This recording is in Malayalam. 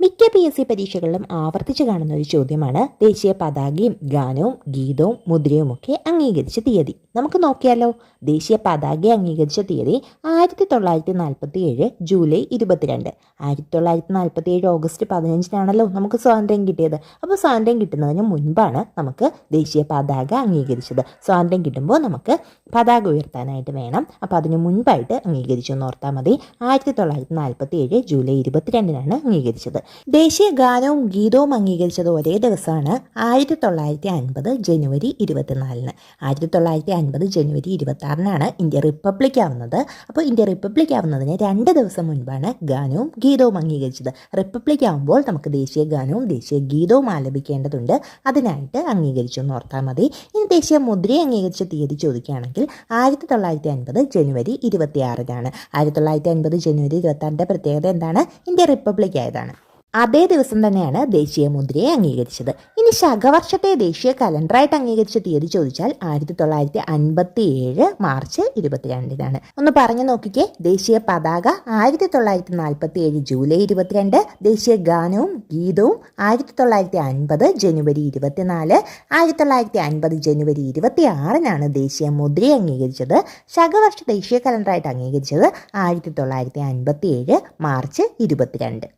മിക്ക PSC പരീക്ഷകളിലും ആവർത്തിച്ച് കാണുന്ന ഒരു ചോദ്യമാണ് ദേശീയ പതാകയും ഗാനവും ഗീതവും മുദ്രയും ഒക്കെ അംഗീകരിച്ച തീയതി. നമുക്ക് നോക്കിയാലോ. ദേശീയ പതാക അംഗീകരിച്ച തീയതി 1947 ജൂലൈ 22. 1947 ഓഗസ്റ്റ് 15 നമുക്ക് സ്വാതന്ത്ര്യം കിട്ടിയത്. അപ്പോൾ സ്വാതന്ത്ര്യം കിട്ടുന്നതിന് മുൻപാണ് നമുക്ക് ദേശീയ പതാക അംഗീകരിച്ചത്. സ്വാതന്ത്ര്യം കിട്ടുമ്പോൾ നമുക്ക് പതാക ഉയർത്താനായിട്ട് വേണം. അപ്പോൾ അതിന് മുൻപായിട്ട് അംഗീകരിച്ചു എന്ന് ഓർത്താൽ മതി. 1947 ജൂലൈ 22 അംഗീകരിച്ചത്. ദേശീയ ഗാനവും ഗീതവും അംഗീകരിച്ചത് ഒരേ ദിവസമാണ് 1950 ജനുവരി 24. 1950 ജനുവരി 26 ഇന്ത്യ റിപ്പബ്ലിക് ആവുന്നത്. അപ്പോൾ ഇന്ത്യ റിപ്പബ്ലിക് ആവുന്നതിന് 2 ദിവസം മുൻപാണ് ഗാനവും ഗീതവും അംഗീകരിച്ചത്. റിപ്പബ്ലിക് ആവുമ്പോൾ നമുക്ക് ദേശീയ ഗാനവും ദേശീയ ഗീതവും ആലപിക്കേണ്ടതുണ്ട്. അതിനായിട്ട് അംഗീകരിച്ചു എന്ന് ഓർത്താൽ മതി. ഇനി ദേശീയ മുദ്രയെ അംഗീകരിച്ച തീയതി ചോദിക്കുകയാണെങ്കിൽ 1950 ജനുവരി 26. 1950 ജനുവരി 26 പ്രത്യേകത എന്താണ്? ഇന്ത്യ റിപ്പബ്ലിക് ആയതാണ്. അതേ ദിവസം തന്നെയാണ് ദേശീയ മുദ്രയെ അംഗീകരിച്ചത്. ഇനി ശകവർഷത്തെ ദേശീയ കലണ്ടറായിട്ട് അംഗീകരിച്ച തീയതി ചോദിച്ചാൽ 1957 മാർച്ച് 22. ഒന്ന് പറഞ്ഞു നോക്കിക്കേ. ദേശീയ പതാക 1947 ജൂലൈ 22. ദേശീയ ഗാനവും ഗീതവും 1950 ജനുവരി 24. 1950 ജനുവരി 26 ദേശീയ മുദ്രയെ അംഗീകരിച്ചത്. ശകവർഷ ദേശീയ കലണ്ടറായിട്ട് അംഗീകരിച്ചത് 1957 മാർച്ച് 22.